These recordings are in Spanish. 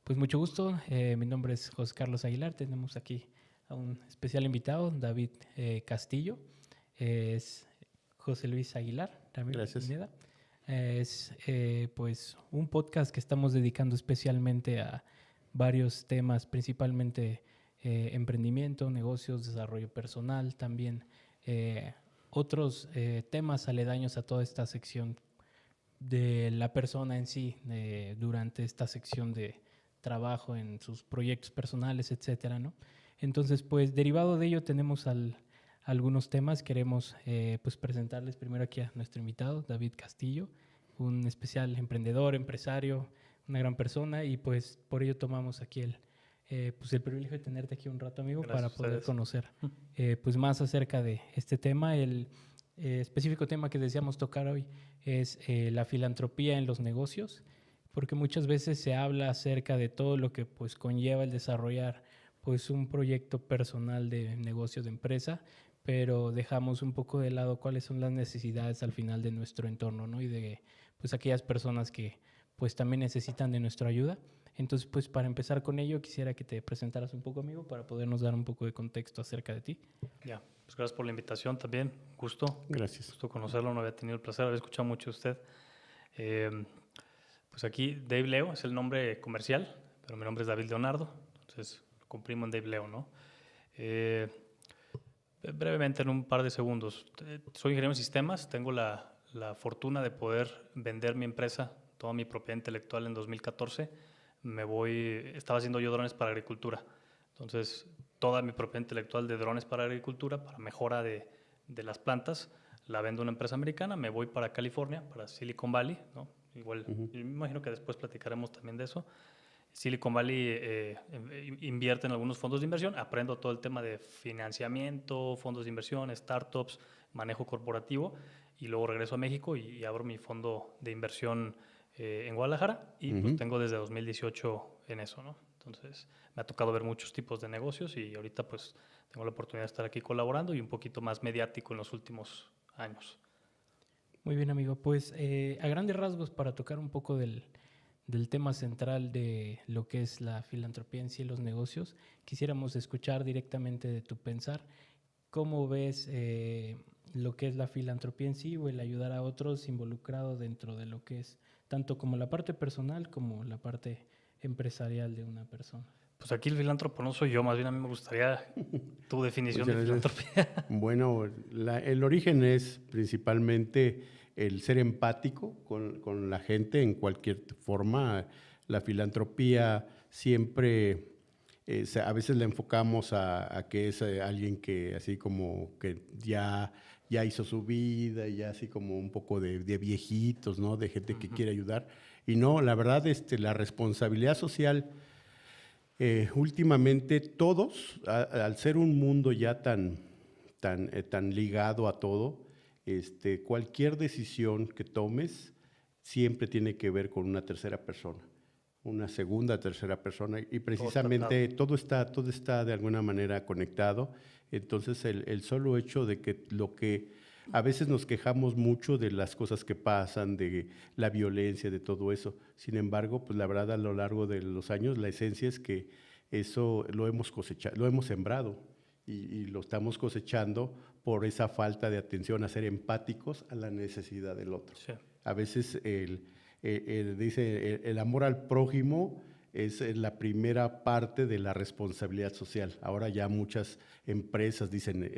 Pues mucho gusto, mi nombre es José Carlos Aguilar, tenemos aquí a un especial invitado, David Castillo, es José Luis Aguilar, también Gracias. Pineda. Es pues un podcast que estamos dedicando especialmente a varios temas, principalmente emprendimiento, negocios, desarrollo personal, también otros temas aledaños a toda esta sección de la persona en sí durante esta sección de trabajo en sus proyectos personales, etcétera, ¿no? Entonces, pues derivado de ello tenemos algunos temas. Queremos pues presentarles primero aquí a nuestro invitado, David Castillo, un especial emprendedor, empresario, una gran persona, y pues por ello tomamos aquí pues el privilegio de tenerte aquí un rato, amigo, Gracias para poder ustedes. conocer pues más acerca de este tema. El específico tema que deseamos tocar hoy es la filantropía en los negocios, porque muchas veces se habla acerca de todo lo que pues conlleva el desarrollar pues un proyecto personal de negocio, de empresa, pero dejamos un poco de lado cuáles son las necesidades al final de nuestro entorno, ¿no? Y de pues aquellas personas que pues también necesitan de nuestra ayuda. Entonces, pues para empezar con ello, quisiera que te presentaras un poco, amigo, para podernos dar un poco de contexto acerca de ti. Ya, pues gracias por la invitación también. Gusto Gracias. conocerlo. No había tenido el placer, había escuchado mucho de usted. Pues aquí Dave Leo es el nombre comercial, pero mi nombre es David Leonardo, entonces lo comprimo en Dave Leo, ¿no? Brevemente, en un par de segundos. Soy ingeniero en sistemas, tengo la fortuna de poder vender mi empresa, toda mi propiedad intelectual en 2014. Estaba haciendo yo drones para agricultura. Entonces, toda mi propiedad intelectual de drones para agricultura, para mejora de las plantas, la vendo a una empresa americana, me voy para California, para Silicon Valley, ¿no? Igual, yo me imagino que después platicaremos también de eso. Silicon Valley invierte en algunos fondos de inversión, aprendo todo el tema de financiamiento, fondos de inversión, startups, manejo corporativo, y luego regreso a México y abro mi fondo de inversión en Guadalajara, y pues tengo desde 2018 en eso, ¿no? Entonces me ha tocado ver muchos tipos de negocios y ahorita pues tengo la oportunidad de estar aquí colaborando y un poquito más mediático en los últimos años. Muy bien, amigo. Pues a grandes rasgos, para tocar un poco del tema central de lo que es la filantropía en sí y los negocios, quisiéramos escuchar directamente de tu pensar. ¿Cómo ves lo que es la filantropía en sí o el ayudar a otros involucrado dentro de lo que es tanto como la parte personal como la parte empresarial de una persona? Pues aquí el filántropo no soy yo, más bien a mí me gustaría tu definición de filantropía. Bueno, el origen es principalmente el ser empático con la gente en cualquier forma. La filantropía siempre, a veces la enfocamos a que es alguien que así como que ya hizo su vida, ya así como un poco de viejitos, ¿no? De gente que quiere ayudar. Y no, la verdad, la responsabilidad social. Últimamente todos, al ser un mundo ya tan ligado a todo, cualquier decisión que tomes siempre tiene que ver con una tercera persona, una segunda, tercera persona, y precisamente todo está de alguna manera conectado. Entonces el solo hecho de que a veces nos quejamos mucho de las cosas que pasan, de la violencia, de todo eso. Sin embargo, pues la verdad, a lo largo de los años, la esencia es que eso lo hemos cosechado, lo hemos sembrado y lo estamos cosechando por esa falta de atención, a ser empáticos a la necesidad del otro. Sí. A veces el amor al prójimo es la primera parte de la responsabilidad social. Ahora ya muchas empresas dicen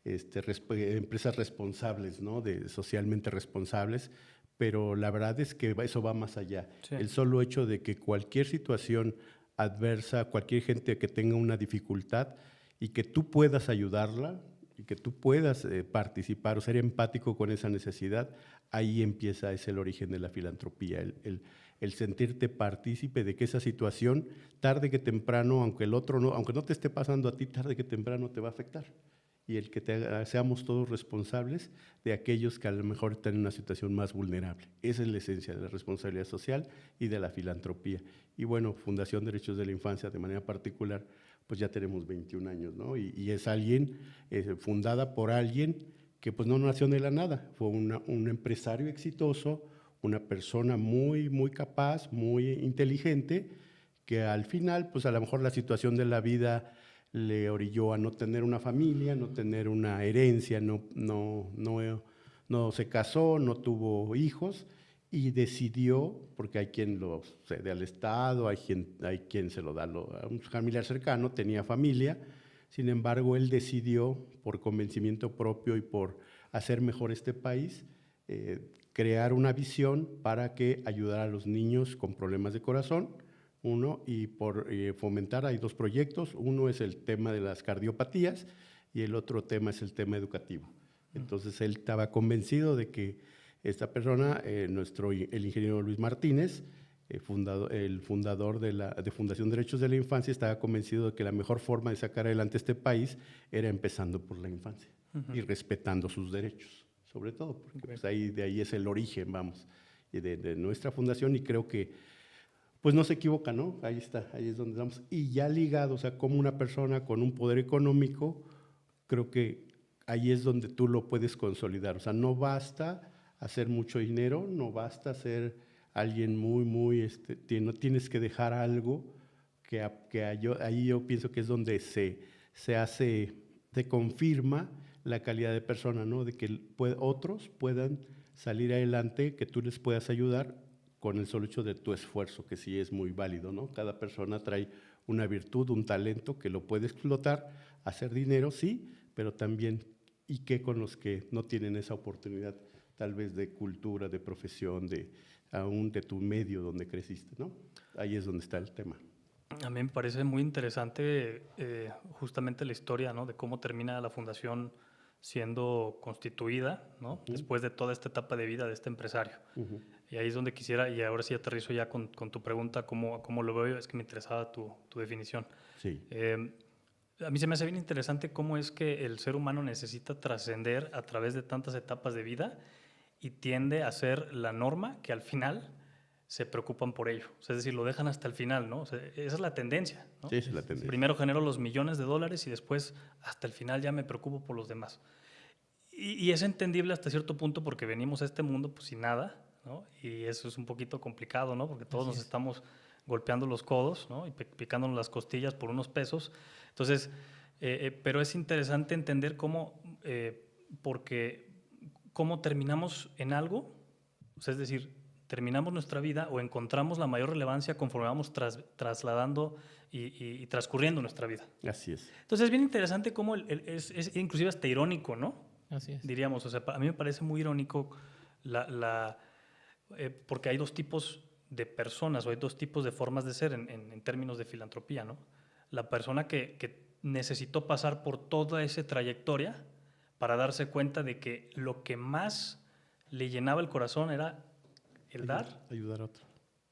empresas responsables, ¿no? Socialmente responsables, pero la verdad es que eso va más allá. Sí. El solo hecho de que cualquier situación adversa, cualquier gente que tenga una dificultad y que tú puedas ayudarla y que tú puedas participar o ser empático con esa necesidad, ahí empieza, es el origen de la filantropía, el sentirte partícipe de que esa situación, tarde que temprano, aunque no te esté pasando a ti, tarde que temprano te va a afectar. Y el que seamos todos responsables de aquellos que a lo mejor están en una situación más vulnerable. Esa es la esencia de la responsabilidad social y de la filantropía. Y bueno, Fundación Derechos de la Infancia, de manera particular, pues ya tenemos 21 años, ¿no? Y es alguien, fundada por alguien que pues no nació de la nada, fue un empresario exitoso, una persona muy, muy capaz, muy inteligente, que al final, pues a lo mejor la situación de la vida le orilló a no tener una familia, no tener una herencia, no se casó, no tuvo hijos y decidió, porque hay quien lo cede al Estado, hay quien se lo da a un familiar cercano, tenía familia, sin embargo él decidió por convencimiento propio y por hacer mejor este país, crear una visión para que ayudara a los niños con problemas de corazón, y por fomentar, hay 2 proyectos, uno es el tema de las cardiopatías y el otro tema es el tema educativo. Entonces él estaba convencido de que esta persona, el ingeniero Luis Martínez, el fundador de Fundación Derechos de la Infancia, estaba convencido de que la mejor forma de sacar adelante este país era empezando por la infancia y respetando sus derechos, sobre todo, porque pues, de ahí es el origen, vamos, de nuestra fundación, y creo que pues no se equivoca, ¿no? Ahí está, ahí es donde vamos. Y ya ligado, o sea, como una persona con un poder económico, creo que ahí es donde tú lo puedes consolidar. O sea, no basta hacer mucho dinero, no basta ser alguien muy, no tienes que dejar algo ahí yo pienso que es donde se confirma la calidad de persona, ¿no? De que otros puedan salir adelante, que tú les puedas ayudar con el solo hecho de tu esfuerzo, que sí es muy válido, ¿no? Cada persona trae una virtud, un talento que lo puede explotar, hacer dinero, sí, pero también, ¿y qué con los que no tienen esa oportunidad, tal vez de cultura, de profesión, aún de tu medio donde creciste, ¿no? Ahí es donde está el tema. A mí me parece muy interesante justamente la historia, ¿no? De cómo termina la fundación siendo constituida, ¿no? Después de toda esta etapa de vida de este empresario. Y ahí es donde quisiera, y ahora sí aterrizo ya con tu pregunta, cómo lo veo, es que me interesaba tu definición. Sí. A mí se me hace bien interesante cómo es que el ser humano necesita trascender a través de tantas etapas de vida y tiende a ser la norma que al final se preocupan por ello. O sea, es decir, lo dejan hasta el final, ¿no? O sea, esa es la tendencia, ¿no? Sí, esa es la tendencia. Primero genero los millones de dólares y después hasta el final ya me preocupo por los demás. Y es entendible hasta cierto punto porque venimos a este mundo pues sin nada, ¿no? Y eso es un poquito complicado, ¿no? Porque todos nos estamos golpeando los codos, ¿no? Y picándonos las costillas por unos pesos. Entonces, pero es interesante entender cómo terminamos en algo, o sea, es decir, terminamos nuestra vida o encontramos la mayor relevancia conforme vamos trasladando y transcurriendo nuestra vida. Así es. Entonces es bien interesante cómo es inclusive hasta irónico, ¿no? Así es. Diríamos, o sea, a mí me parece muy irónico porque hay 2 tipos de personas o hay 2 tipos de formas de ser en términos de filantropía, ¿no? La persona que necesitó pasar por toda esa trayectoria para darse cuenta de que lo que más le llenaba el corazón era el dar. Ayudar a otro.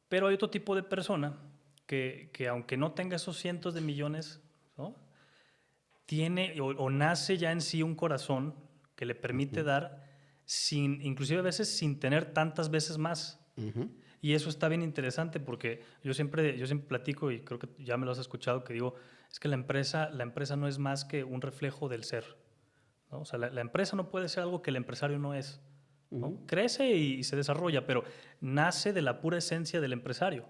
Pero hay otro tipo de persona que aunque no tenga esos cientos de millones, ¿no? Tiene o nace ya en sí un corazón que le permite dar inclusive a veces sin tener tantas veces más. Y eso está bien interesante porque yo siempre platico, y creo que ya me lo has escuchado, que digo, es que la empresa no es más que un reflejo del ser, ¿no? O sea, la empresa no puede ser algo que el empresario no es, ¿no? Crece y se desarrolla, pero nace de la pura esencia del empresario.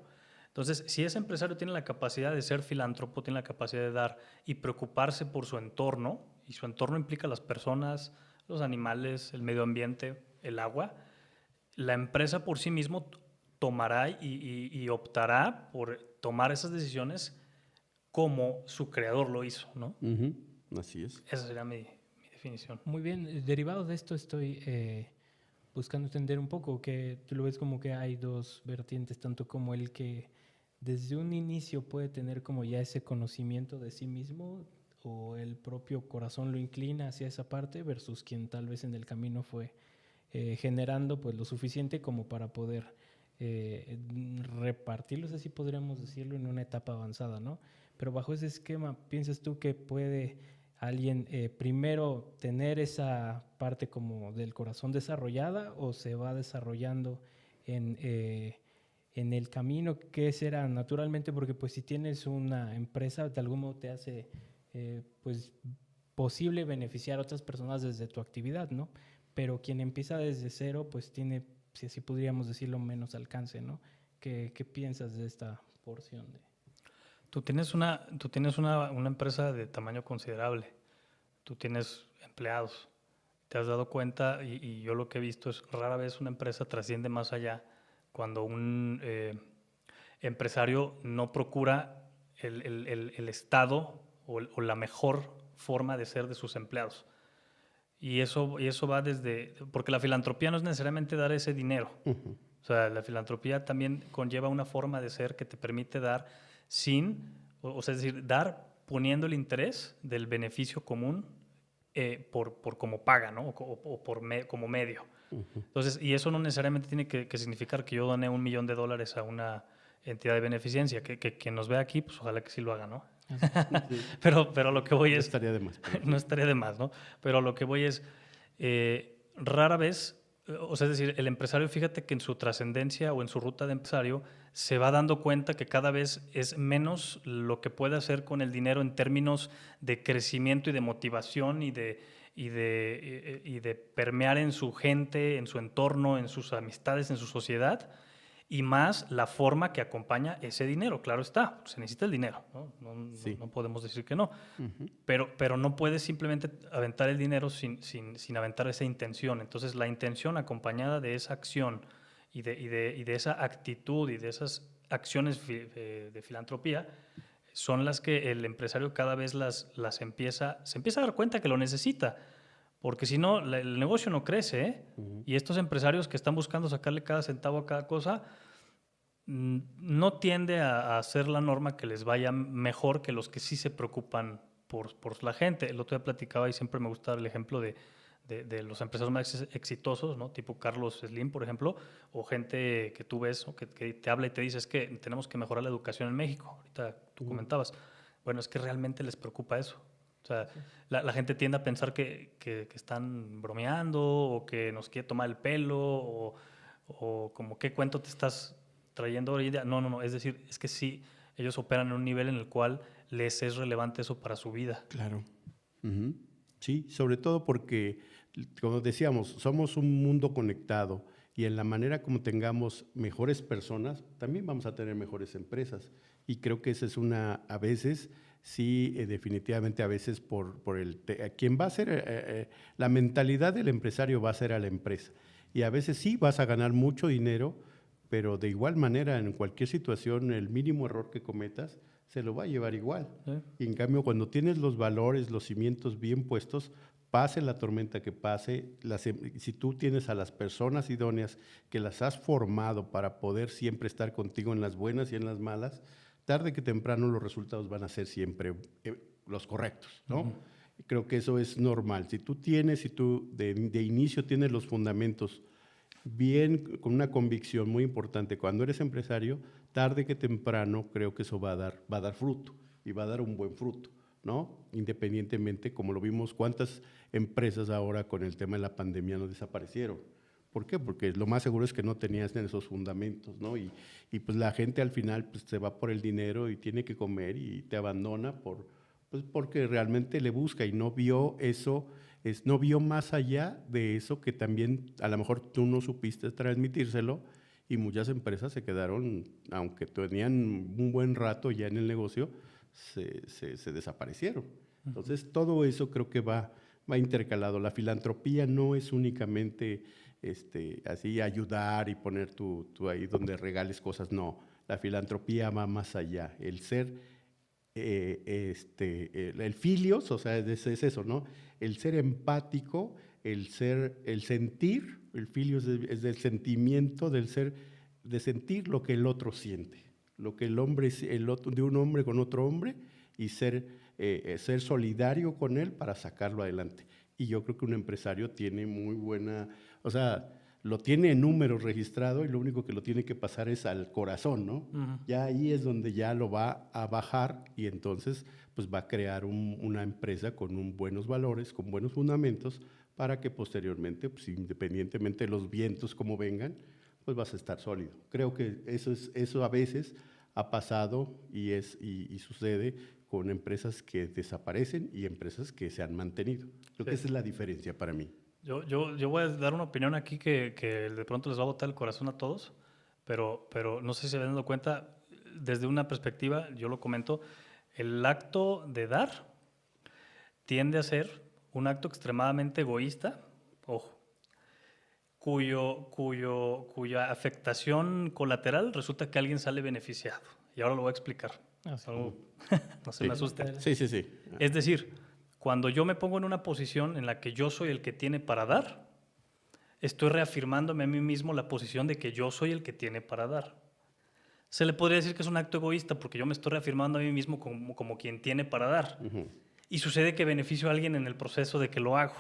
Entonces, si ese empresario tiene la capacidad de ser filántropo, tiene la capacidad de dar y preocuparse por su entorno, y su entorno implica las personas, los animales, el medio ambiente, el agua, la empresa por sí mismo tomará y optará por tomar esas decisiones como su creador lo hizo, ¿no? Así es. Esa sería mi definición. Muy bien, derivado de esto estoy buscando entender un poco, que tú lo ves como que hay 2 vertientes, tanto como el que desde un inicio puede tener como ya ese conocimiento de sí mismo o el propio corazón lo inclina hacia esa parte, versus quien tal vez en el camino fue generando pues lo suficiente como para poder repartirlos, así podríamos decirlo, en una etapa avanzada, ¿no? Pero bajo ese esquema, ¿piensas tú que puede alguien primero tener esa parte como del corazón desarrollada, o se va desarrollando en el camino que será naturalmente? Porque pues si tienes una empresa, de algún modo te hace pues posible beneficiar a otras personas desde tu actividad, ¿no? Pero quien empieza desde cero pues tiene si así podríamos decirlo, menos alcance, ¿no? ¿Qué piensas de esta porción de...? Tú tienes una empresa de tamaño considerable, tú tienes empleados, te has dado cuenta, y yo lo que he visto es rara vez una empresa trasciende más allá cuando un empresario no procura el estado o la mejor forma de ser de sus empleados. Y eso va desde... Porque la filantropía no es necesariamente dar ese dinero. Uh-huh. O sea, la filantropía también conlleva una forma de ser que te permite dar sin... O sea, es decir, dar poniendo el interés del beneficio común por como paga, ¿no? O como medio. Uh-huh. Entonces, y eso no necesariamente tiene que significar que yo doné $1 millón a una entidad de beneficencia. Que nos vea aquí, pues ojalá que sí lo haga, ¿no? Sí. pero lo que voy No es... estaría de más. No estaría de más, ¿no? Pero lo que voy es, rara vez, o sea, es decir, el empresario, fíjate que en su trascendencia o en su ruta de empresario se va dando cuenta que cada vez es menos lo que puede hacer con el dinero en términos de crecimiento y de motivación y de permear en su gente, en su entorno, en sus amistades, en su sociedad, y más la forma que acompaña ese dinero. Claro está, se necesita el dinero, ¿no? Sí. No podemos decir que no. Uh-huh. Pero no puedes simplemente aventar el dinero sin aventar esa intención. Entonces, la intención acompañada de esa acción y de esa actitud y de esas acciones de filantropía son las que el empresario cada vez se empieza a dar cuenta que lo necesita. Porque si no, el negocio no crece, ¿eh? Uh-huh. Y estos empresarios que están buscando sacarle cada centavo a cada cosa, no tiende a hacer la norma que les vaya mejor que los que sí se preocupan por la gente. El otro día platicaba y siempre me gusta dar el ejemplo de los empresarios más exitosos, ¿no? Tipo Carlos Slim, por ejemplo, o gente que tú ves, ¿no? que te habla y te dice es que tenemos que mejorar la educación en México. Ahorita tú comentabas. Bueno, es que realmente les preocupa eso. O sea, sí. la gente tiende a pensar que están bromeando o que nos quiere tomar el pelo o como qué cuento te estás trayendo ahorita. No. Es decir, es que sí, ellos operan en un nivel en el cual les es relevante eso para su vida. Claro. Uh-huh. Sí, sobre todo porque, como decíamos, somos un mundo conectado y en la manera como tengamos mejores personas, también vamos a tener mejores empresas. Y creo que esa es a veces... Sí, definitivamente a veces quien va a ser, la mentalidad del empresario va a ser a la empresa. Y a veces sí vas a ganar mucho dinero, pero de igual manera en cualquier situación el mínimo error que cometas se lo va a llevar igual. Y en cambio cuando tienes los valores, los cimientos bien puestos, pase la tormenta que pase, si tú tienes a las personas idóneas que las has formado para poder siempre estar contigo en las buenas y en las malas, tarde que temprano los resultados van a ser siempre los correctos, ¿no? Uh-huh. Creo que eso es normal. Si tú de inicio tienes los fundamentos bien, con una convicción muy importante, cuando eres empresario, tarde que temprano creo que eso va a dar fruto y va a dar un buen fruto, ¿no? Independientemente, como lo vimos, cuántas empresas ahora con el tema de la pandemia no desaparecieron. ¿Por qué? Porque lo más seguro es que no tenías esos fundamentos, ¿no? Y pues la gente al final pues, se va por el dinero y tiene que comer y te abandona porque realmente le busca y no vio eso, no vio más allá de eso que también a lo mejor tú no supiste transmitírselo y muchas empresas se quedaron, aunque tenían un buen rato ya en el negocio, se desaparecieron. Entonces todo eso creo que va intercalado. La filantropía no es únicamente... así ayudar y poner tú ahí donde regales cosas, no. La filantropía va más allá. El ser, el filios, o sea, es eso, ¿no? El ser empático, el sentir, el filios es del sentimiento, de sentir lo que el otro siente, lo que el hombre, de un hombre con otro hombre y ser solidario con él para sacarlo adelante. Y yo creo que un empresario tiene muy buena, o sea, lo tiene en números registrado y lo único que lo tiene que pasar es al corazón, ¿no? Uh-huh. Ya ahí es donde ya lo va a bajar y entonces pues va a crear una empresa con buenos valores, con buenos fundamentos para que posteriormente, pues, independientemente de los vientos como vengan, pues vas a estar sólido. Creo que eso a veces ha pasado y sucede con empresas que desaparecen y empresas que se han mantenido. Creo que esa es la diferencia para mí. Yo voy a dar una opinión aquí que de pronto les va a botar el corazón a todos, pero no sé si se han dado cuenta, desde una perspectiva, yo lo comento, el acto de dar tiende a ser un acto extremadamente egoísta, ojo, cuya afectación colateral resulta que alguien sale beneficiado. Y ahora lo voy a explicar. Ah, sí. No se me asusten. Sí. Es decir, cuando yo me pongo en una posición en la que yo soy el que tiene para dar, estoy reafirmándome a mí mismo la posición de que yo soy el que tiene para dar. Se le podría decir que es un acto egoísta porque yo me estoy reafirmando a mí mismo como quien tiene para dar. Uh-huh. Y sucede que beneficio a alguien en el proceso de que lo hago.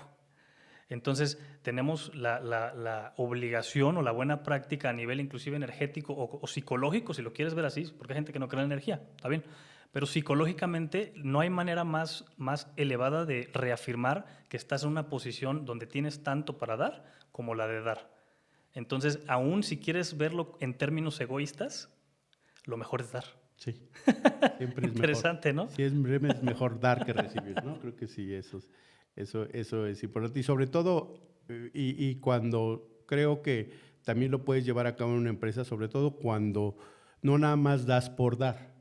Entonces, tenemos la obligación o la buena práctica a nivel inclusive energético o psicológico, si lo quieres ver así, porque hay gente que no cree en la energía, está bien. Pero psicológicamente no hay manera más elevada de reafirmar que estás en una posición donde tienes tanto para dar como la de dar. Entonces, aún si quieres verlo en términos egoístas, lo mejor es dar. Sí, siempre es Interesante, mejor, ¿no? Siempre es mejor dar que recibir, ¿no? Creo que sí, eso es importante. Y sobre todo, y cuando creo que también lo puedes llevar a cabo en una empresa, sobre todo cuando no nada más das por dar,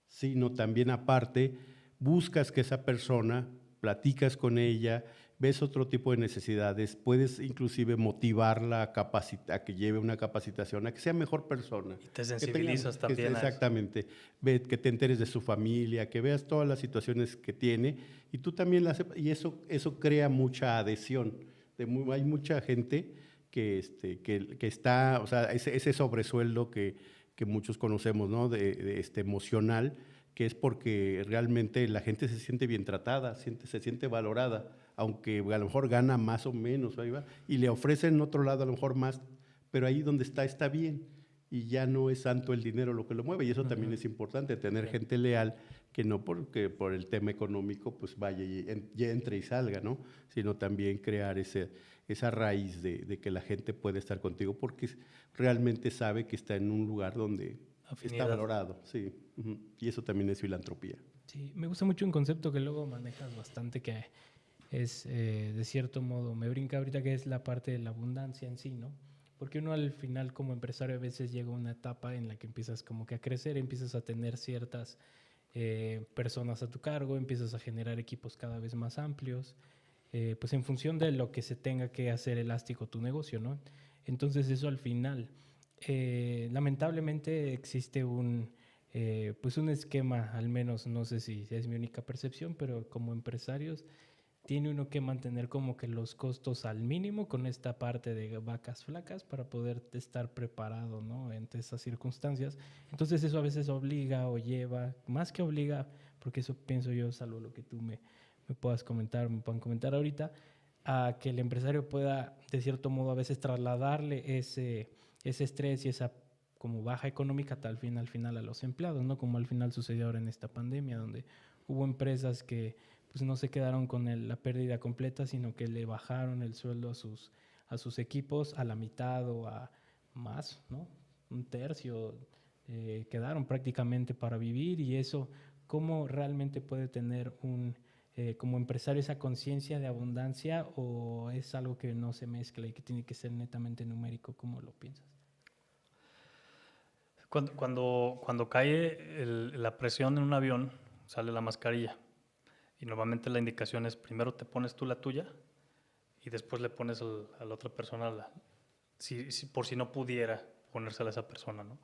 sino también aparte buscas que esa persona, platicas con ella, ves otro tipo de necesidades, puedes inclusive motivarla a que lleve una capacitación, a que sea mejor persona. Y te sensibilizas también. Exactamente. Que te enteres de su familia, que veas todas las situaciones que tiene y tú también las... Y eso crea mucha adhesión. Hay mucha gente que está, o sea, ese sobresueldo que muchos conocemos, ¿no? de emocional, que es porque realmente la gente se siente bien tratada, se siente valorada, aunque a lo mejor gana más o menos, ahí va, y le ofrecen otro lado a lo mejor más, pero ahí donde está bien, y ya no es tanto el dinero lo que lo mueve, y eso también es importante, tener gente leal, que no porque por el tema económico pues vaya y entre y salga, ¿no? Sino también crear esa raíz de que la gente puede estar contigo porque realmente sabe que está en un lugar donde está valorado, sí, y eso también es filantropía. Sí, me gusta mucho un concepto que luego manejas bastante, que es de cierto modo, me brinca ahorita, que es la parte de la abundancia en sí, ¿no? Porque uno al final como empresario a veces llega a una etapa en la que empiezas como que a crecer, empiezas a tener ciertas personas a tu cargo, empiezas a generar equipos cada vez más amplios, pues en función de lo que se tenga que hacer elástico tu negocio, ¿no? Entonces eso al final, lamentablemente existe pues un esquema, al menos no sé si es mi única percepción, pero como empresarios tiene uno que mantener como que los costos al mínimo con esta parte de vacas flacas para poder estar preparado, ¿no? Ante esas circunstancias. Entonces eso a veces obliga o lleva, más que obliga, porque eso pienso yo, salvo lo que tú me puedan comentar ahorita, a que el empresario pueda de cierto modo a veces trasladarle ese estrés y esa como baja económica al final a los empleados, ¿no? Como al final sucedió ahora en esta pandemia, donde hubo empresas que pues no se quedaron con la pérdida completa, sino que le bajaron el sueldo a sus equipos a la mitad o a más, ¿no? Un tercio, quedaron prácticamente para vivir, y eso, ¿cómo realmente puede tener como empresario esa conciencia de abundancia, o es algo que no se mezcla y que tiene que ser netamente numérico? ¿Cómo lo piensas? Cuando cae la presión en un avión, sale la mascarilla. Y normalmente la indicación es primero te pones tú la tuya y después le pones a la otra persona por si no pudiera ponérsela a esa persona, ¿no?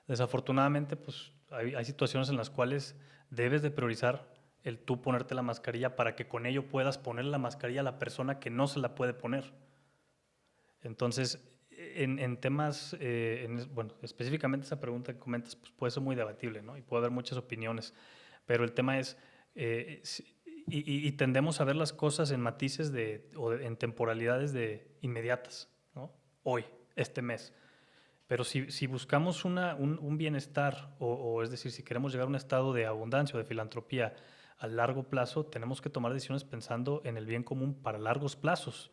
Desafortunadamente, pues hay situaciones en las cuales debes de priorizar el tú ponerte la mascarilla para que con ello puedas poner la mascarilla a la persona que no se la puede poner. Entonces, en temas, bueno, específicamente esa pregunta que comentas, pues puede ser muy debatible, ¿no? Y puede haber muchas opiniones, pero el tema es... y tendemos a ver las cosas en matices o en temporalidades inmediatas, ¿no? Hoy, este mes. Pero si buscamos un bienestar, o es decir, si queremos llegar a un estado de abundancia o de filantropía a largo plazo, tenemos que tomar decisiones pensando en el bien común para largos plazos.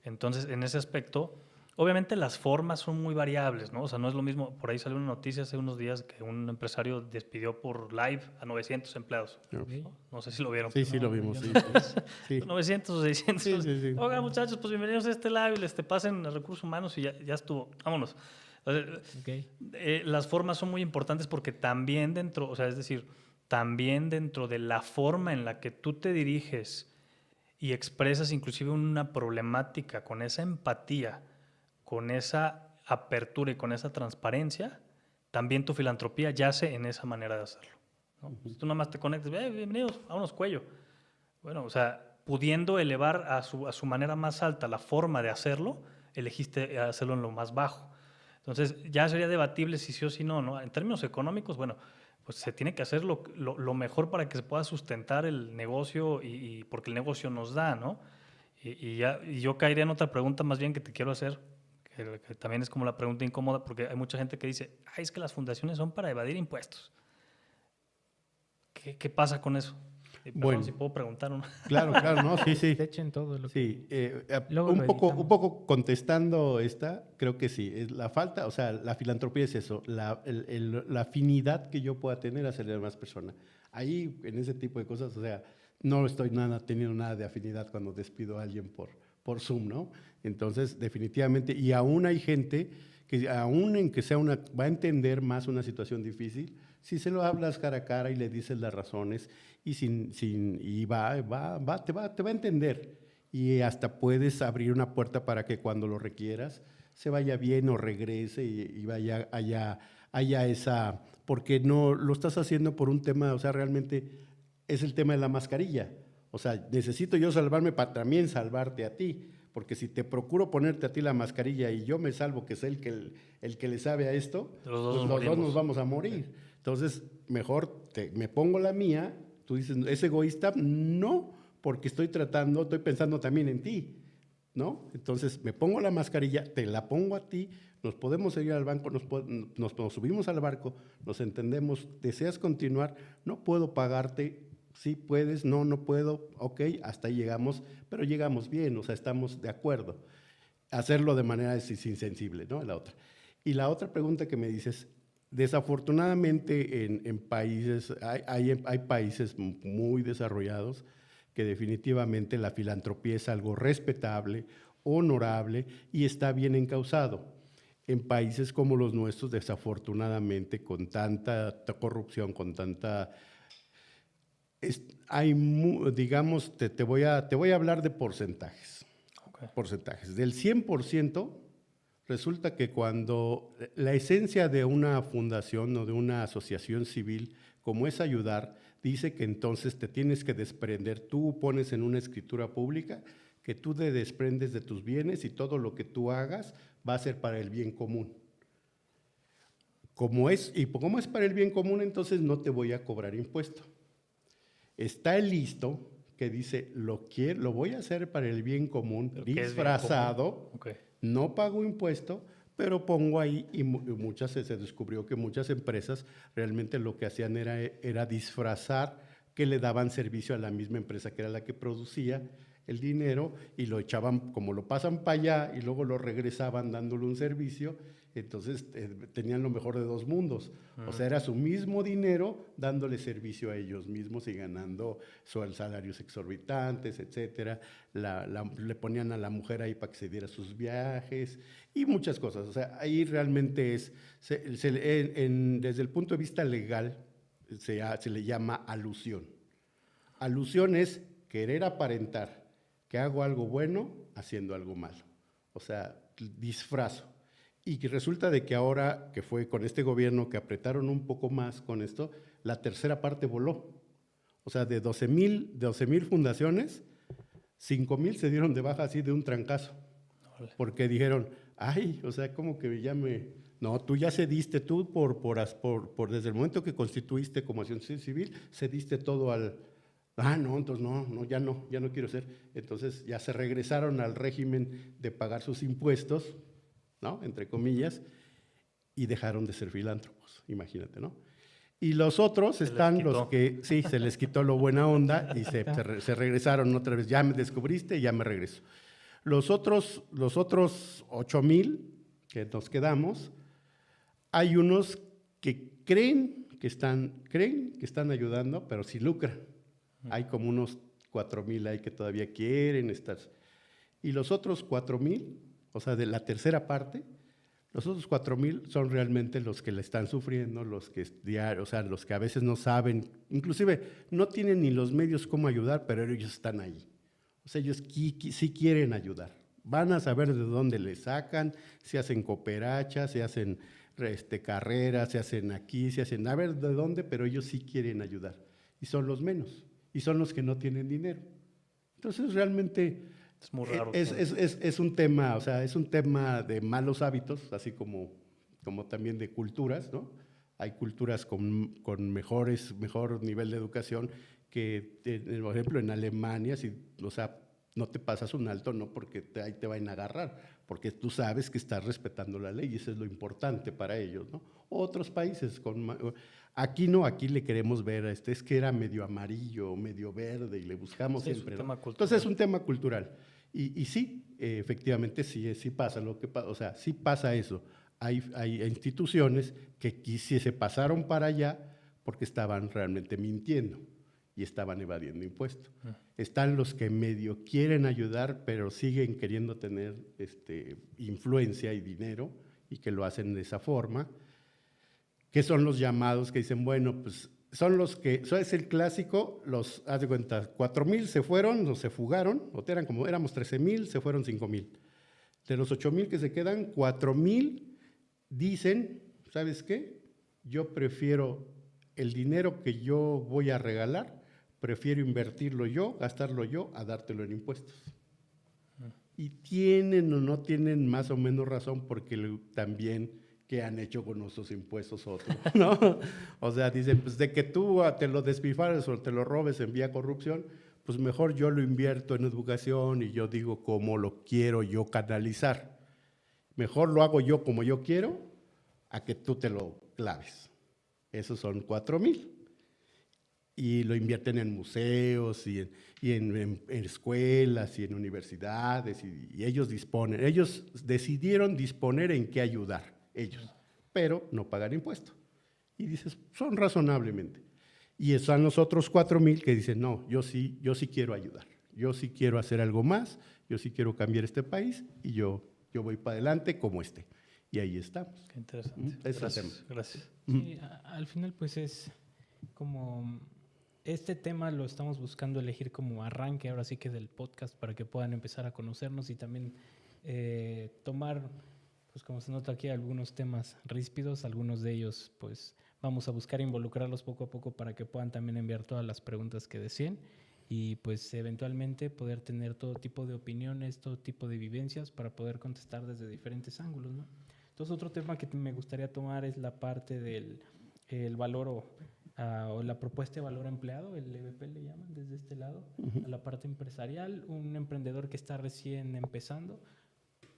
Entonces, en ese aspecto, Obviamente las formas son muy variables, ¿no? O sea, no es lo mismo. Por ahí salió una noticia hace unos días que un empresario despidió por live a 900 empleados. Ok. No sé si lo vieron. Sí, sí, lo No, vimos. yo Sí, no. sí. 900 o 600. Sí, sí, sí. Oigan, muchachos, pues bienvenidos a este live. Pasen a recursos humanos y ya estuvo. Vámonos. Ok. Las formas son muy importantes porque también dentro, o sea, es decir, también dentro de la forma en la que tú te diriges y expresas inclusive una problemática con esa empatía, con esa apertura y con esa transparencia, también tu filantropía yace en esa manera de hacerlo, ¿no? Si tú nada más te conectas, bienvenidos, vámonos cuello. Bueno, o sea, pudiendo elevar a su manera más alta la forma de hacerlo, elegiste hacerlo en lo más bajo. Entonces, ya sería debatible si sí o si no, ¿no? En términos económicos, bueno, pues se tiene que hacer lo mejor para que se pueda sustentar el negocio y porque el negocio nos da, ¿no? Y yo caería en otra pregunta más bien que te quiero hacer, que también es como la pregunta incómoda, porque hay mucha gente que dice, ay, es que las fundaciones son para evadir impuestos. ¿Qué pasa con eso? Perdón, Bueno. si puedo preguntar una. Claro, claro, no, sí, sí. Te echen todo lo que... Sí, Luego un lo poco, editamos. un poco contestando esta, creo que sí, es la falta, o sea, la filantropía es eso, la afinidad que yo pueda tener hacia la demás persona. Ahí, en ese tipo de cosas, o sea, no estoy teniendo nada de afinidad cuando despido a alguien por Zoom, ¿no? Entonces, definitivamente, y aún hay gente que aún en que sea va a entender más una situación difícil, si se lo hablas cara a cara y le dices las razones y te va a entender y hasta puedes abrir una puerta para que cuando lo requieras se vaya bien o regrese y haya esa, porque no lo estás haciendo por un tema, o sea, realmente es el tema de la mascarilla. O sea, necesito yo salvarme para también salvarte a ti, porque si te procuro ponerte a ti la mascarilla y yo me salvo, que es el que le sabe a esto, Los dos pues nos los dos morimos. nos vamos a morir. Entonces, mejor me pongo la mía, tú dices, ¿es egoísta? No, porque estoy pensando también en ti, ¿no? Entonces, me pongo la mascarilla, te la pongo a ti, nos podemos ir al banco, nos subimos al barco, nos entendemos, ¿deseas continuar? No puedo pagarte. Sí puedes, no puedo, ok, hasta ahí llegamos, pero llegamos bien, o sea, estamos de acuerdo. Hacerlo de manera insensible, ¿no? La otra. Y la otra pregunta que me dices, desafortunadamente en países, hay países muy desarrollados que definitivamente la filantropía es algo respetable, honorable y está bien encauzado. En países como los nuestros, desafortunadamente, con tanta corrupción, con tanta... digamos, te voy a hablar de porcentajes. Okay. Porcentajes. Del 100%, resulta que cuando la esencia de una fundación o de una asociación civil, como es ayudar, dice que entonces te tienes que desprender. Tú pones en una escritura pública que tú te desprendes de tus bienes y todo lo que tú hagas va a ser para el bien común. Como es para el bien común, entonces no te voy a cobrar impuesto. Está el listo que dice, lo voy a hacer para el bien común, disfrazado, bien común. Okay. No pago impuesto, pero pongo ahí, y se descubrió que muchas empresas realmente lo que hacían era disfrazar que le daban servicio a la misma empresa que era la que producía el dinero y lo echaban, como lo pasan para allá y luego lo regresaban dándole un servicio, entonces tenían lo mejor de dos mundos. O sea, era su mismo dinero dándole servicio a ellos mismos y ganando salarios exorbitantes, etcétera. Le ponían a la mujer ahí para que se diera sus viajes y muchas cosas. O sea, ahí realmente desde el punto de vista legal se le llama alusión. Alusión es querer aparentar que hago algo bueno haciendo algo malo. O sea, disfrazo. Y que resulta de que ahora, que fue con este gobierno que apretaron un poco más con esto, la tercera parte voló. O sea, de 12,000 fundaciones, 5,000 se dieron de baja así de un trancazo. Porque dijeron, ay, o sea, como que no, tú ya cediste, tú desde el momento que constituiste como asociación civil, cediste todo no, entonces ya no quiero ser. Entonces ya se regresaron al régimen de pagar sus impuestos, ¿no? Entre comillas, y dejaron de ser filántropos, imagínate, ¿no? Y los otros están los que, sí, se les quitó lo buena onda y se regresaron otra vez, ya me descubriste y ya me regreso. Los otros 8,000 que nos quedamos, hay unos que creen que están ayudando, pero sí lucran. Hay como unos 4,000 ahí que todavía quieren estar. Y los otros 4,000, o sea, de la tercera parte, los otros 4,000 son realmente los que le están sufriendo, los que o sea, los que a veces no saben, inclusive no tienen ni los medios cómo ayudar, pero ellos están ahí. O sea, ellos sí quieren ayudar. Van a saber de dónde le sacan, se hacen cooperachas, se hacen carreras, se hacen aquí, se hacen a ver de dónde, pero ellos sí quieren ayudar. Y son los menos, y son los que no tienen dinero. Entonces, realmente es muy raro. Es un tema, o sea, es un tema de malos hábitos, así como también de culturas, ¿no? Hay culturas con mejor nivel de educación que, por ejemplo, en Alemania, o sea, no te pasas un alto, no porque ahí te vayan a agarrar, porque tú sabes que estás respetando la ley y eso es lo importante para ellos, ¿no? Otros países, aquí no, aquí le queremos ver, es que era medio amarillo, medio verde y le buscamos sí, siempre, es un ¿no? tema cultural. Entonces es un tema cultural y sí, efectivamente sí pasa o sea, sí pasa eso. Hay instituciones que se pasaron para allá porque estaban realmente mintiendo y estaban evadiendo impuestos. Están los que medio quieren ayudar, pero siguen queriendo tener influencia y dinero y que lo hacen de esa forma, que son los llamados que dicen, bueno, pues son los que, eso es el clásico, haz de cuenta, 4,000 se fueron o se fugaron, éramos 13,000, se fueron 5,000. De los 8,000 que se quedan, 4,000 dicen, ¿sabes qué? Yo prefiero el dinero que yo voy a regalar, prefiero invertirlo yo, gastarlo yo, a dártelo en impuestos. Y tienen o no tienen más o menos razón porque también que han hecho con nuestros impuestos otros, ¿no? O sea, dicen, pues de que tú te lo despifares o te lo robes en vía corrupción, pues mejor yo lo invierto en educación y yo digo cómo lo quiero yo canalizar. Mejor lo hago yo como yo quiero a que tú te lo claves. Esos son 4,000. Y lo invierten en museos y en escuelas y en universidades y ellos decidieron disponer en qué ayudar, ellos, pero no pagar impuestos. Y dices, son razonablemente. Y están los otros 4,000 que dicen, no, yo sí quiero ayudar, yo sí quiero hacer algo más, yo sí quiero cambiar este país y yo voy para adelante como esté. Y ahí estamos. Qué interesante. Gracias. Sí, al final pues es como... Este tema lo estamos buscando elegir como arranque, ahora sí que del podcast, para que puedan empezar a conocernos y también tomar, pues como se nota aquí, algunos temas ríspidos, algunos de ellos pues vamos a buscar involucrarlos poco a poco para que puedan también enviar todas las preguntas que deseen y pues eventualmente poder tener todo tipo de opiniones, todo tipo de vivencias para poder contestar desde diferentes ángulos, ¿no? Entonces otro tema que me gustaría tomar es la parte del el valor o la propuesta de valor empleado, el EVP le llaman desde este lado, a la parte empresarial, un emprendedor que está recién empezando.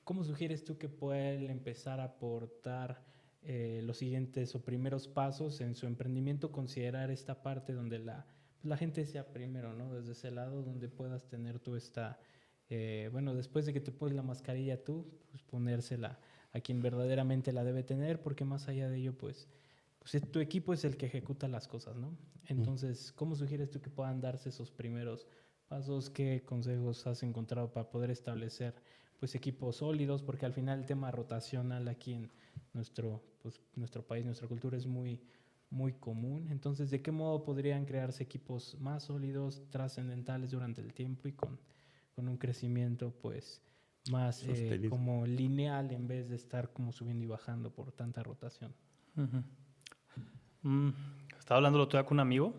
¿Cómo sugieres tú que puede empezar a aportar los siguientes o primeros pasos en su emprendimiento, considerar esta parte donde la gente sea primero, ¿no? Desde ese lado donde puedas tener tú bueno, después de que te pones la mascarilla tú, pues ponérsela a quien verdaderamente la debe tener, porque más allá de ello, pues tu equipo es el que ejecuta las cosas, ¿no? Entonces, ¿cómo sugieres tú que puedan darse esos primeros pasos? ¿Qué consejos has encontrado para poder establecer pues equipos sólidos? Porque al final el tema rotacional aquí en nuestro país, nuestra cultura es muy, muy común. Entonces, ¿de qué modo podrían crearse equipos más sólidos, trascendentales durante el tiempo y con un crecimiento pues más como lineal en vez de estar como subiendo y bajando por tanta rotación? Estaba hablando el otro día con un amigo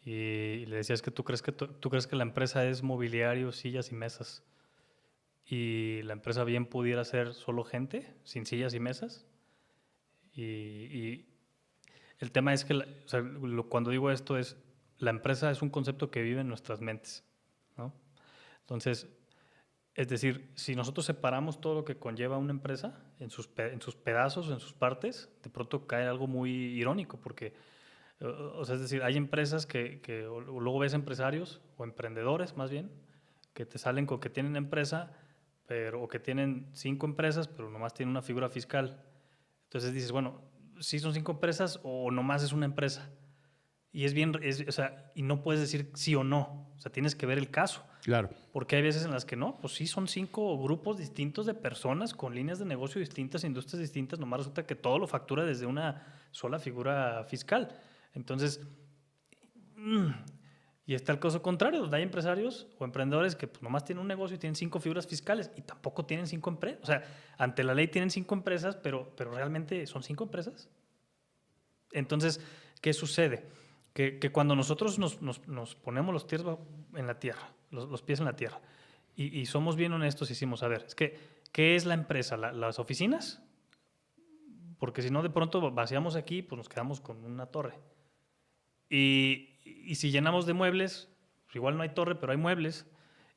y le decías que tú crees que la empresa es mobiliario, sillas y mesas y la empresa bien pudiera ser solo gente sin sillas y mesas y el tema es que cuando digo esto es la empresa es un concepto que vive en nuestras mentes, ¿no? Entonces, es decir, si nosotros separamos todo lo que conlleva una empresa en sus pedazos, en sus partes, de pronto cae algo muy irónico, porque, o sea, es decir, hay empresas o luego ves empresarios o emprendedores más bien, que te salen con que tienen empresa, o que tienen 5 empresas, pero nomás tienen una figura fiscal. Entonces dices, bueno, ¿sí son 5 empresas o nomás es una empresa? Y o sea, y no puedes decir sí o no. O sea, tienes que ver el caso. Claro. Porque hay veces en las que no, pues sí son 5 grupos distintos de personas con líneas de negocio distintas, industrias distintas, nomás resulta que todo lo factura desde una sola figura fiscal. Entonces, y está el caso contrario, donde hay empresarios o emprendedores que pues, nomás tienen un negocio y tienen 5 figuras fiscales y tampoco tienen 5 empresas. O sea, ante la ley tienen 5 empresas, pero realmente son 5 empresas. Entonces, ¿qué sucede? Que cuando nosotros nos ponemos los pies en la tierra, los pies en la tierra, y somos bien honestos y decimos, a ver, es que, ¿qué es la empresa? ¿Las oficinas? Porque si no, de pronto vaciamos aquí, pues nos quedamos con una torre. Y si llenamos de muebles, pues igual no hay torre, pero hay muebles.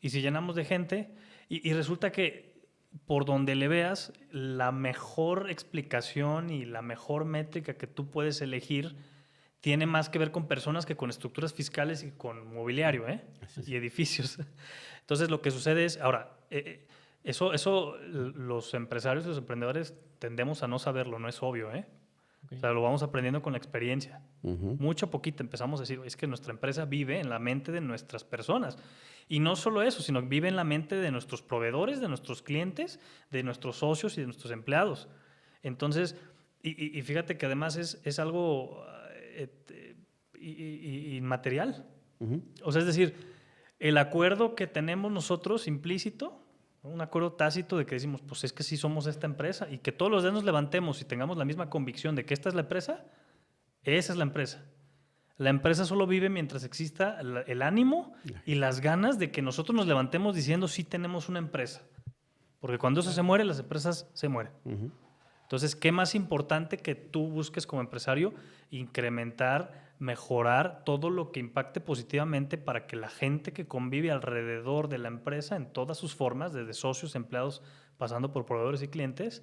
Y si llenamos de gente, y resulta que por donde le veas, la mejor explicación y la mejor métrica que tú puedes elegir tiene más que ver con personas que con estructuras fiscales y con mobiliario, y edificios. Entonces, lo que sucede es, ahora, eso los empresarios y los emprendedores tendemos a no saberlo, no es obvio, Okay. O sea, lo vamos aprendiendo con la experiencia. Uh-huh. Mucho a poquito empezamos a decir, es que nuestra empresa vive en la mente de nuestras personas. Y no solo eso, sino vive en la mente de nuestros proveedores, de nuestros clientes, de nuestros socios y de nuestros empleados. Entonces, y fíjate que además es algo inmaterial. Uh-huh. O sea, es decir, el acuerdo que tenemos nosotros implícito, un acuerdo tácito de que decimos, pues es que sí somos esta empresa, y que todos los días nos levantemos y tengamos la misma convicción de que esta es la empresa, esa es la empresa. La empresa solo vive mientras exista el ánimo y las ganas de que nosotros nos levantemos diciendo sí tenemos una empresa. Porque cuando eso se muere, las empresas se mueren. Uh-huh. Entonces, ¿qué más importante que tú busques como empresario? Incrementar, mejorar todo lo que impacte positivamente para que la gente que convive alrededor de la empresa en todas sus formas, desde socios, empleados, pasando por proveedores y clientes,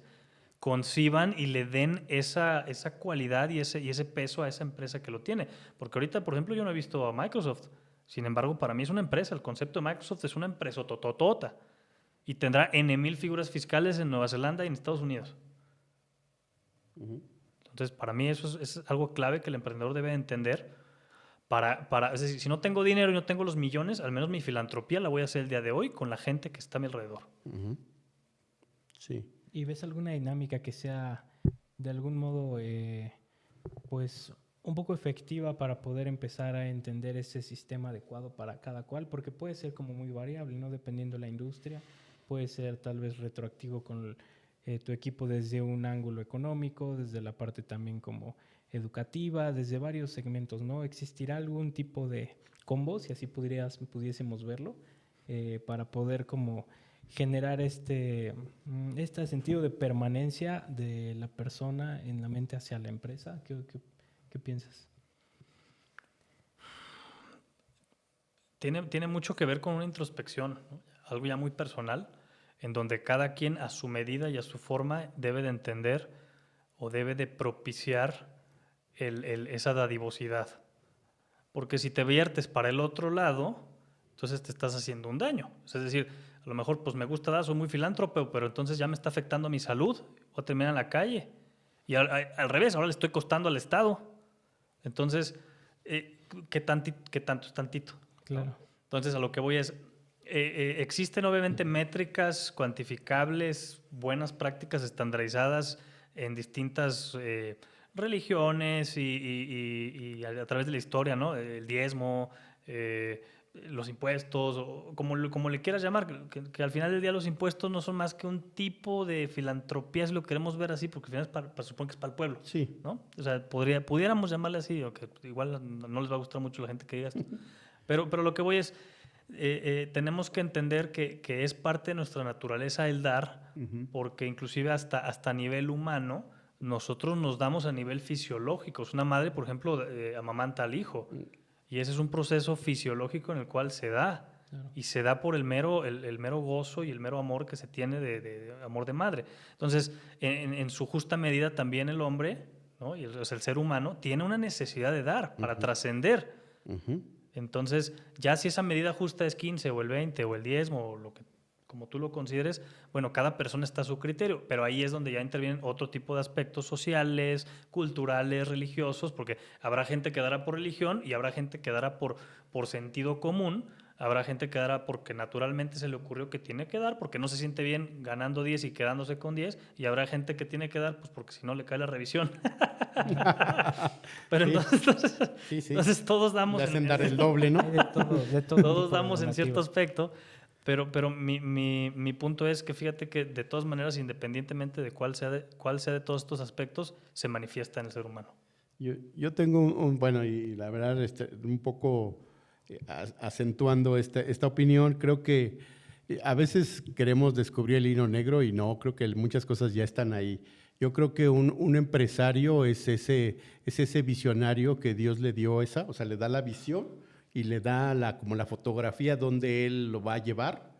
conciban y le den esa cualidad y ese peso a esa empresa que lo tiene. Porque ahorita, por ejemplo, yo no he visto a Microsoft. Sin embargo, para mí es una empresa. El concepto de Microsoft es una empresa tototota. Y tendrá N,000 figuras fiscales en Nueva Zelanda y en Estados Unidos. Uh-huh. Entonces, para mí eso es algo clave que el emprendedor debe entender. Es decir, si no tengo dinero y no tengo los millones, al menos mi filantropía la voy a hacer el día de hoy con la gente que está a mi alrededor. Uh-huh. Sí. ¿Y ves alguna dinámica que sea de algún modo pues un poco efectiva para poder empezar a entender ese sistema adecuado para cada cual? Porque puede ser como muy variable, ¿no? Dependiendo de la industria, puede ser tal vez retroactivo con tu equipo desde un ángulo económico, desde la parte también como educativa, desde varios segmentos, ¿no? ¿Existirá algún tipo de combo, si así pudiésemos verlo, para poder como generar este sentido de permanencia de la persona en la mente hacia la empresa? ¿Qué piensas? Tiene mucho que ver con una introspección, ¿no? Algo ya muy personal, en donde cada quien a su medida y a su forma debe de entender o debe de propiciar esa dadivosidad. Porque si te viertes para el otro lado, entonces te estás haciendo un daño. Es decir, a lo mejor pues me gusta dar, soy muy filántropo, pero entonces ya me está afectando a mi salud, voy a terminar en la calle. Y al revés, ahora le estoy costando al Estado. Entonces, ¿qué tanto es tantito? Claro. Entonces, a lo que voy es, existen obviamente métricas cuantificables, buenas prácticas estandarizadas en distintas religiones y a través de la historia, ¿no? El diezmo, los impuestos, o como le quieras llamar, que al final del día los impuestos no son más que un tipo de filantropía, si lo queremos ver así, porque al final supongo que es para el pueblo, Sí. ¿no? O sea, pudiéramos llamarle así, aunque igual no les va a gustar mucho a la gente que diga esto. Pero lo que voy es, tenemos que entender que es parte de nuestra naturaleza el dar, Uh-huh. porque inclusive hasta a nivel humano, nosotros nos damos a nivel fisiológico. Una madre, por ejemplo, amamanta al hijo. Y ese es un proceso fisiológico en el cual se da. Claro. Y se da por el mero gozo y el mero amor que se tiene de amor de madre. Entonces, en su justa medida también el hombre, ¿no? Y el ser humano tiene una necesidad de dar para trascender. Uh-huh. Entonces, ya si esa medida justa es 15 o el 20 o el 10 o como tú lo consideres, bueno, cada persona está a su criterio, pero ahí es donde ya intervienen otro tipo de aspectos sociales, culturales, religiosos, porque habrá gente que dará por religión y habrá gente que dará por sentido común, habrá gente que dará porque naturalmente se le ocurrió que tiene que dar, porque no se siente bien ganando 10 y quedándose con 10, y habrá gente que tiene que dar pues porque si no le cae la revisión. Pero Sí, sí. entonces todos damos... Le hacen dar el doble, ¿no? Hay de todo Todos tipo de damos en cierto normativas. aspecto, pero mi punto es que fíjate que de todas maneras, independientemente de cuál sea de todos estos aspectos, se manifiesta en el ser humano. Yo tengo bueno, y la verdad, un poco acentuando esta opinión, creo que a veces queremos descubrir el hilo negro y no, creo que muchas cosas ya están ahí. Yo creo que un empresario es ese visionario que Dios le dio o sea, le da la visión y le da como la fotografía donde él lo va a llevar,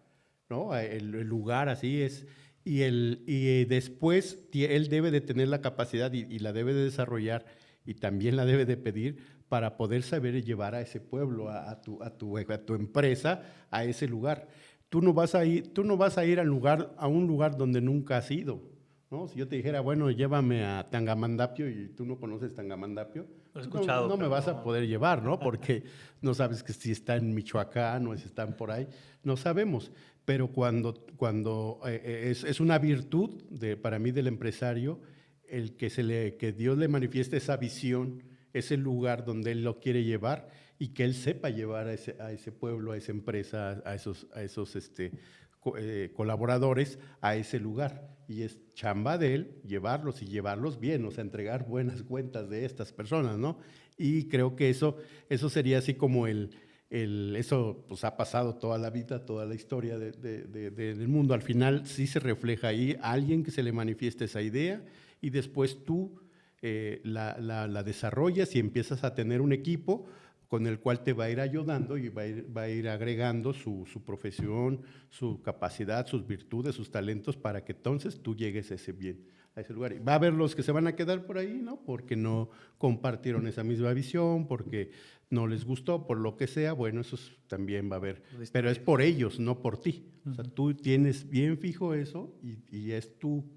¿no? El lugar así es. Y después él debe de tener la capacidad y la debe de desarrollar y también la debe de pedir para poder saber llevar a ese pueblo, a tu empresa, a ese lugar. Tú no vas a ir a un lugar donde nunca has ido, ¿no? Si yo te dijera, bueno, llévame a Tangamandapio y tú no conoces Tangamandapio, Lo he escuchado, no me pero vas a no. poder llevar, ¿no? Porque no sabes que si está en Michoacán o si están por ahí, no sabemos. Pero cuando es una virtud para mí del empresario el que Dios le manifieste esa visión, ese lugar donde Él lo quiere llevar y que Él sepa llevar a ese pueblo, a esa empresa, a esos colaboradores a ese lugar. Y es chamba de Él llevarlos y llevarlos bien, o sea, entregar buenas cuentas de estas personas, ¿no? Y creo que eso sería así como eso pues ha pasado toda la vida, toda la historia del mundo. Al final sí se refleja ahí alguien que se le manifiesta esa idea y después tú la desarrollas y empiezas a tener un equipo con el cual te va a ir ayudando y va a ir agregando su profesión, su capacidad, sus virtudes, sus talentos para que entonces tú llegues a ese lugar. Y va a haber los que se van a quedar por ahí, ¿no? Porque no compartieron esa misma visión, porque no les gustó, por lo que sea, bueno, eso también va a haber. Pero es por ellos, no por ti. O sea, tú tienes bien fijo eso y es tu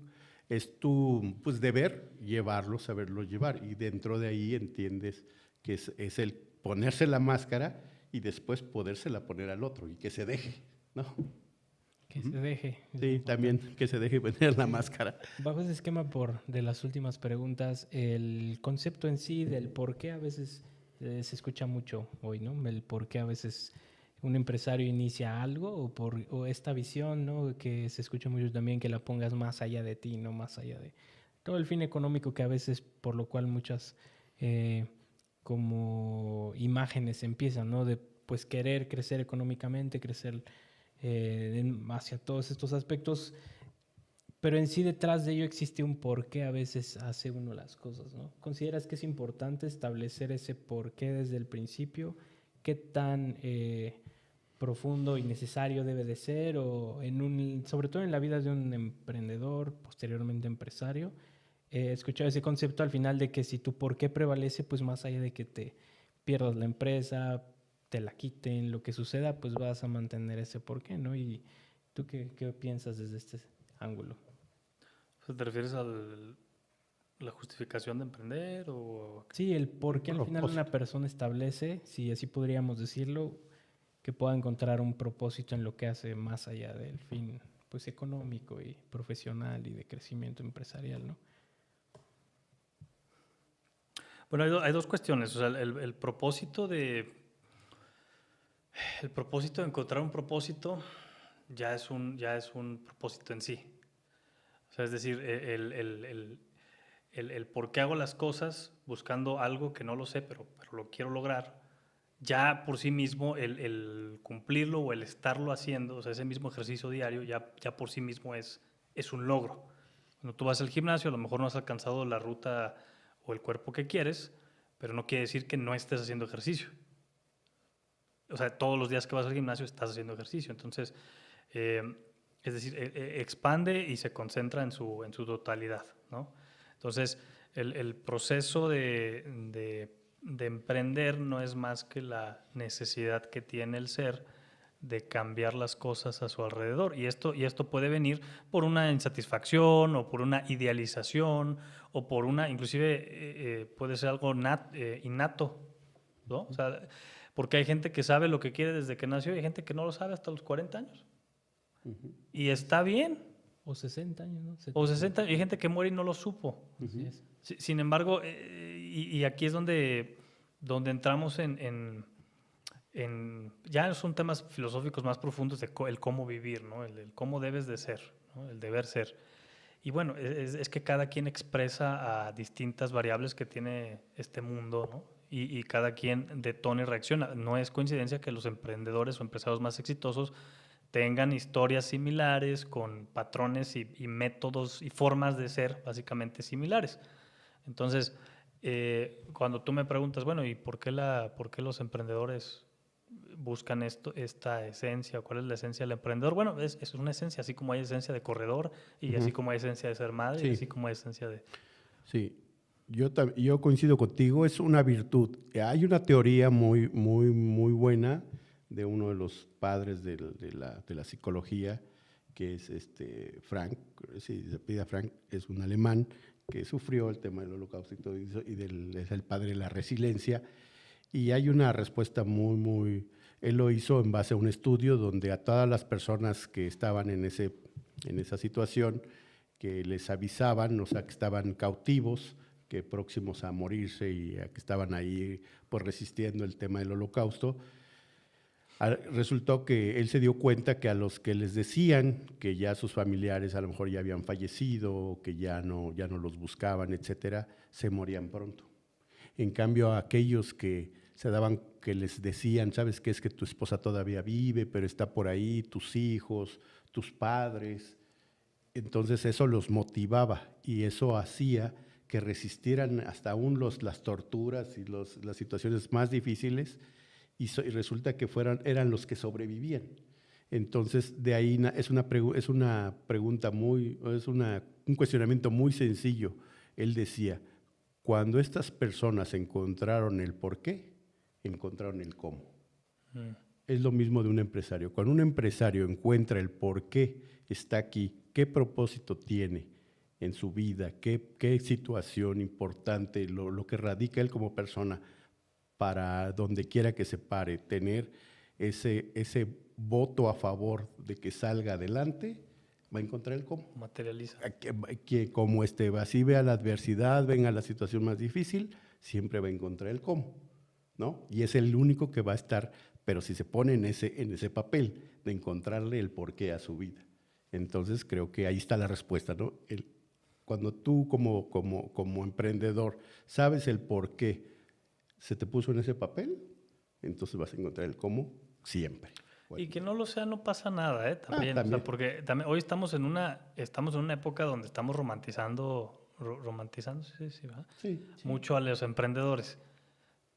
pues, deber llevarlo, saberlo llevar. Y dentro de ahí entiendes que es el ponerse la máscara y después podérsela poner al otro y que se deje, ¿no? Que se deje. Sí, también que se deje poner la máscara. Bajo ese esquema de las últimas preguntas, el concepto en sí del por qué a veces se escucha mucho hoy, ¿no? El por qué a veces un empresario inicia algo o esta visión, ¿no? Que se escucha mucho también que la pongas más allá de ti, no más allá de todo el fin económico que a veces por lo cual muchas como imágenes empiezan, ¿no? De pues querer crecer económicamente, crecer hacia todos estos aspectos, pero en sí detrás de ello existe un por qué a veces hace uno las cosas, ¿no? ¿Consideras que es importante establecer ese por qué desde el principio? ¿Qué tan profundo y necesario debe de ser? O sobre todo en la vida de un emprendedor, posteriormente empresario, escuchar ese concepto al final de que si tu por qué prevalece, pues más allá de que te pierdas la empresa, te la quiten, lo que suceda, pues vas a mantener ese por qué, ¿no? ¿Y tú qué piensas desde este ángulo? ¿Te refieres a la justificación de emprender o...? Sí, el por qué al final una persona establece, si así podríamos decirlo, que pueda encontrar un propósito en lo que hace más allá del fin pues económico y profesional y de crecimiento empresarial, ¿no? Bueno, hay dos cuestiones. O sea, el propósito de encontrar un propósito ya es un propósito en sí. O sea, es decir, el por qué hago las cosas buscando algo que no lo sé, pero lo quiero lograr, ya por sí mismo el cumplirlo o el estarlo haciendo, o sea, ese mismo ejercicio diario, ya por sí mismo es un logro. Cuando tú vas al gimnasio, a lo mejor no has alcanzado la ruta o el cuerpo que quieres, pero no quiere decir que no estés haciendo ejercicio. O sea, todos los días que vas al gimnasio estás haciendo ejercicio. Entonces, es decir, expande y se concentra en su totalidad, ¿no? Entonces, el proceso de emprender no es más que la necesidad que tiene el ser de cambiar las cosas a su alrededor. Y esto puede venir por una insatisfacción o por una idealización o por una, inclusive puede ser algo innato, ¿no? O sea, porque hay gente que sabe lo que quiere desde que nació y hay gente que no lo sabe hasta los 40 años. Y está bien. O 60 años, ¿no? 70. O 60, hay gente que muere y no lo supo. Así es. Sin embargo, y aquí es donde entramos ya son temas filosóficos más profundos de el cómo vivir, ¿no? El cómo debes de ser, ¿no? El deber ser. Y bueno, es que cada quien expresa a distintas variables que tiene este mundo, ¿no? Y cada quien detona y reacciona. No es coincidencia que los emprendedores o empresarios más exitosos tengan historias similares, con patrones y métodos y formas de ser básicamente similares. Entonces, cuando tú me preguntas, bueno, ¿y por qué los emprendedores buscan esta esencia? ¿Cuál es la esencia del emprendedor? Bueno, es una esencia, así como hay esencia de corredor y así como hay esencia de ser madre, y así como hay esencia de... Sí, yo coincido contigo, es una virtud. Hay una teoría muy, muy, muy buena de uno de los padres de la psicología, que es Frank, sí, se pide Frank, es un alemán que sufrió el tema del Holocausto y todo eso, es el padre de la resiliencia, y hay una respuesta él lo hizo en base a un estudio donde a todas las personas que estaban en esa situación, que les avisaban, o sea, que estaban cautivos, que próximos a morirse y que estaban ahí pues resistiendo el tema del Holocausto, resultó que él se dio cuenta que a los que les decían que ya sus familiares a lo mejor ya habían fallecido, que ya no los buscaban, etcétera, se morían pronto. En cambio, a aquellos que que les decían, ¿sabes qué? Es que tu esposa todavía vive, pero está por ahí, tus hijos, tus padres. Entonces eso los motivaba y eso hacía que resistieran hasta aún las torturas y las situaciones más difíciles, y resulta que eran los que sobrevivían. Entonces, de ahí es una pregunta un cuestionamiento muy sencillo. Él decía, cuando estas personas encontraron el por qué, encontraron el cómo. Es lo mismo de un empresario. Cuando un empresario encuentra el por qué está aquí, qué propósito tiene en su vida, qué situación importante, lo que radica él como persona, para donde quiera que se pare, tener ese voto a favor de que salga adelante, va a encontrar el cómo. Materializa. Que como así vea la adversidad, venga la situación más difícil, siempre va a encontrar el cómo, ¿no? Y es el único que va a estar, pero si se pone en ese papel de encontrarle el porqué a su vida. Entonces creo que ahí está la respuesta, ¿no? Cuando tú como emprendedor sabes el porqué se te puso en ese papel, entonces vas a encontrar el cómo siempre. Bueno. Y que no lo sea, no pasa nada, también. También. O sea, porque también, hoy estamos en una época donde estamos romantizando, sí, ¿verdad? Sí. Mucho a los emprendedores.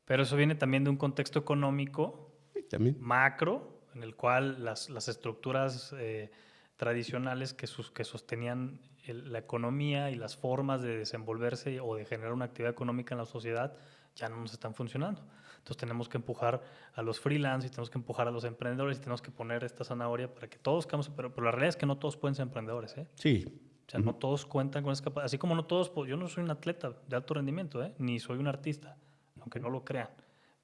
Pero eso viene también de un contexto económico también macro, en el cual las estructuras tradicionales que sostenían la economía y las formas de desenvolverse o de generar una actividad económica en la sociedad ya no nos están funcionando. Entonces tenemos que empujar a los freelance y tenemos que empujar a los emprendedores y tenemos que poner esta zanahoria para que todos quedamos, pero la realidad es que no todos pueden ser emprendedores, ¿eh? Sí. O sea, no todos cuentan con esa capacidad. Así como no todos, yo no soy un atleta de alto rendimiento, ni soy un artista, aunque no lo crean.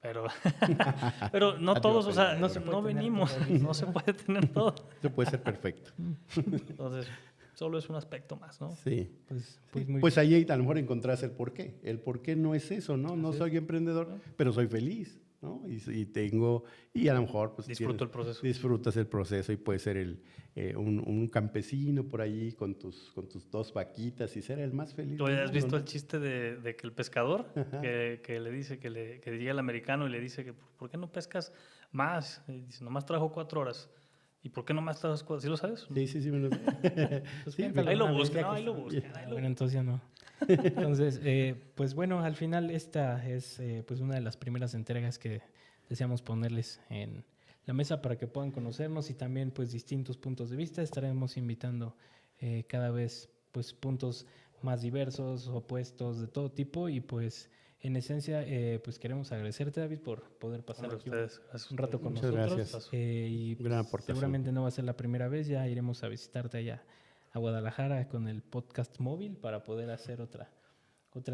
Pero no todos, o sea, no venimos, no se puede tener todo. Eso puede ser perfecto. Entonces, solo es un aspecto más, ¿no? Sí. Pues ahí a lo mejor encontrás el porqué. El porqué no es eso, ¿no? No soy emprendedor, pero soy feliz, ¿no? Y a lo mejor pues disfruto el proceso. Disfrutas el proceso y puede ser un campesino por allí con tus 2 vaquitas y ser el más feliz. ¿Tú has visto el chiste de que el pescador que le dice que llega el americano y le dice que ¿por qué no pescas más? Y dice, nomás trabajo 4 horas. ¿Y por qué nomás trabajas 4? ¿Sí lo sabes? Sí, me lo sé. Pues ahí lo buscan, ahí lo buscan. Bueno, entonces ya no. Entonces, pues bueno, al final esta es pues una de las primeras entregas que deseamos ponerles en la mesa para que puedan conocernos y también pues distintos puntos de vista. Estaremos invitando cada vez pues puntos más diversos, opuestos, de todo tipo y pues en esencia, pues queremos agradecerte, David, por poder pasar Hombre, aquí ustedes, gracias a un rato ustedes. con Muchas nosotros. gracias. Y pues, Gran aportación. seguramente no va a ser la primera vez, ya iremos a visitarte allá a Guadalajara con el podcast móvil para poder hacer otra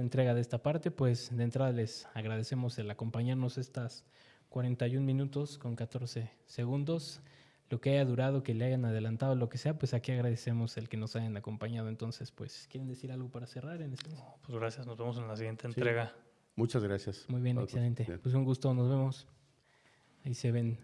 entrega de esta parte. Pues de entrada les agradecemos el acompañarnos estas 41 minutos con 14 segundos. Lo que haya durado, que le hayan adelantado, lo que sea, pues aquí agradecemos el que nos hayan acompañado. Entonces, pues, ¿quieren decir algo para cerrar en este momento? Pues gracias, nos vemos en la siguiente Sí. entrega. Muchas gracias. Muy bien, Por- excelente. Pues un gusto, nos vemos. Ahí se ven.